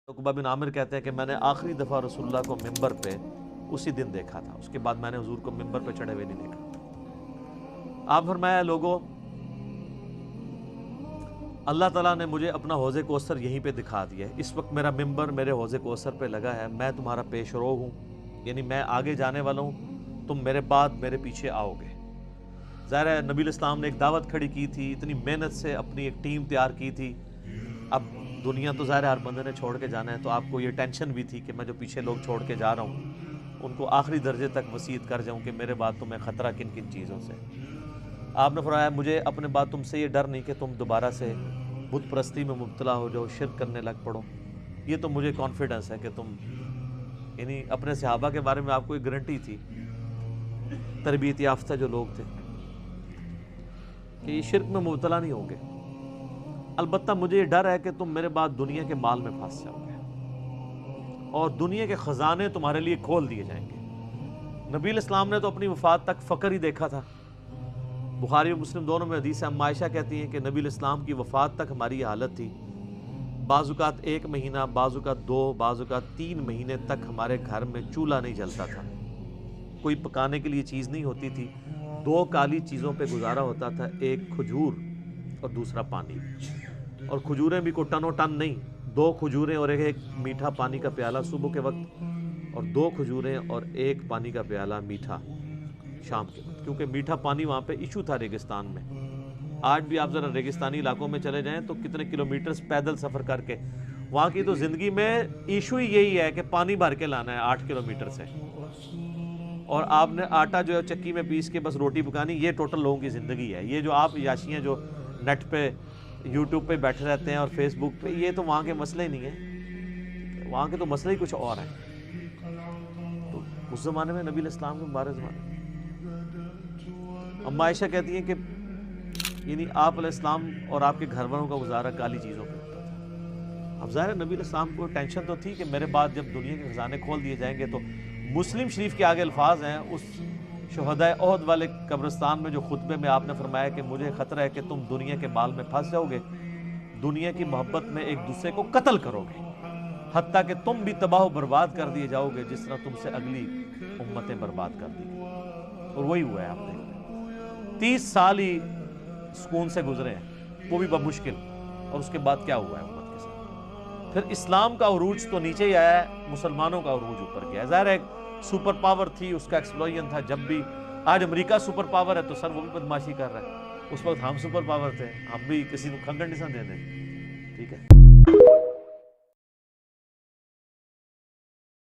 عقبہ بن عامر کہتے ہیں کہ میں نے آخری دفعہ رسول اللہ کو ممبر پہ اسی دن دیکھا تھا، اس کے بعد میں نے حضور کو ممبر پہ چڑھے ہوئے نہیں دیکھا۔ آپ فرمایا لوگوں، اللہ تعالیٰ نے مجھے اپنا حوض کوثر یہیں پہ دکھا دیا ہے، اس وقت میرا ممبر میرے حوض کوثر پہ لگا ہے، میں تمہارا پیش رو ہوں، یعنی میں آگے جانے والا ہوں، تم میرے بعد میرے پیچھے آؤ گے۔ ظاہر ہے نبی الاسلام نے ایک دعوت کھڑی کی تھی، اتنی محنت سے اپنی ایک ٹیم تیار کی تھی، اب دنیا تو ظاہر ہر بندے نے چھوڑ کے جانا ہے، تو آپ کو یہ ٹینشن بھی تھی کہ میں جو پیچھے لوگ چھوڑ کے جا رہا ہوں ان کو آخری درجے تک وصیت کر جاؤں کہ میرے بعد تمہیں خطرہ کن کن چیزوں سے۔ آپ نے فرمایا مجھے اپنے بعد تم سے یہ ڈر نہیں کہ تم دوبارہ سے بت پرستی میں مبتلا ہو جاؤ، شرک کرنے لگ پڑو، یہ تو مجھے کانفیڈنس ہے کہ تم، یعنی اپنے صحابہ کے بارے میں آپ کو ایک گارنٹی تھی، تربیت یافتہ جو لوگ تھے، کہ یہ شرک میں مبتلا نہیں ہوں گے، البتہ مجھے یہ ڈر ہے کہ تم میرے بعد دنیا کے مال میں پھنس جاؤ گے اور دنیا کے خزانے تمہارے لیے کھول دیے جائیں گے۔ نبی الاسلام نے تو اپنی وفات تک فقر ہی دیکھا تھا، بخاری و مسلم دونوں میں حدیث ہے، ام عائشہ کہتی ہیں کہ نبی الاسلام کی وفات تک ہماری یہ حالت تھی، بعض اوقات 1 مہینہ، بعض اوقات 2، بعض اوقات 3 مہینے تک ہمارے گھر میں چولہا نہیں جلتا تھا، کوئی پکانے کے لیے چیز نہیں ہوتی تھی، 2 کالی چیزوں پہ گزارا ہوتا تھا، ایک کھجور اور دوسرا پانی، اور کھجوریں بھی کو ٹنو ٹن نہیں، 2 کھجوریں اور ایک میٹھا پانی کا پیالہ صبح کے وقت، اور 2 کھجوریں اور 1 پانی کا پیالہ میٹھا شام کے وقت، کیونکہ میٹھا پانی وہاں پہ ایشو تھا ریگستان میں۔ آج بھی آپ ذرا ریگستانی علاقوں میں چلے جائیں تو کتنے کلومیٹرز پیدل سفر کر کے، وہاں کی تو زندگی میں ایشو ہی یہی ہے کہ پانی بھر کے لانا ہے 8 کلومیٹر سے، اور آپ نے آٹا جو ہے چکی میں پیس کے بس روٹی پکانی، یہ ٹوٹل لوگوں کی زندگی ہے۔ یہ جو آپ یاشی ہیں جو نیٹ پہ یوٹیوب پہ بیٹھے رہتے ہیں اور فیس بک پہ، یہ تو وہاں کے مسئلے ہی نہیں ہیں، وہاں کے تو مسئلے ہی کچھ اور ہیں۔ تو اس زمانے میں نبی الاسلام کے مبارک زمانے میں ام عائشہ کہتی ہیں کہ یعنی آپ علیہ السلام اور آپ کے گھر والوں کا گزارا کالی چیزوں پہ ہوتا تھا۔ اب ظاہر نبی الاسلام کو ٹینشن تو تھی کہ میرے بعد جب دنیا کے خزانے کھول دیے جائیں گے، تو مسلم شریف کے آگے الفاظ ہیں اس شہدائے احد والے قبرستان میں جو خطبے میں آپ نے فرمایا کہ مجھے خطرہ ہے کہ تم دنیا کے مال میں پھنس جاؤ گے، دنیا کی محبت میں ایک دوسرے کو قتل کرو گے، حتیٰ کہ تم بھی تباہ و برباد کر دیے جاؤ گے جس طرح تم سے اگلی امتیں برباد کر دی گئی۔ اور وہی ہوا ہے، آپ نے 30 سال ہی سکون سے گزرے ہیں، وہ بھی بمشکل، اور اس کے بعد کیا ہوا ہے امت کے ساتھ؟ پھر اسلام کا عروج تو نیچے ہی آیا ہے، مسلمانوں کا عروج اوپر گیا ہے۔ ظاہر ہے ایک سپر پاور تھی، اس کا ایکسپلوژن تھا، جب بھی آج امریکہ سپر پاور ہے تو سر وہ بھی بدماشی کر رہا ہے، اس وقت ہم سپر پاور تھے، ہم بھی کسی کو کھنگن نہیں دے دیں، ٹھیک ہے۔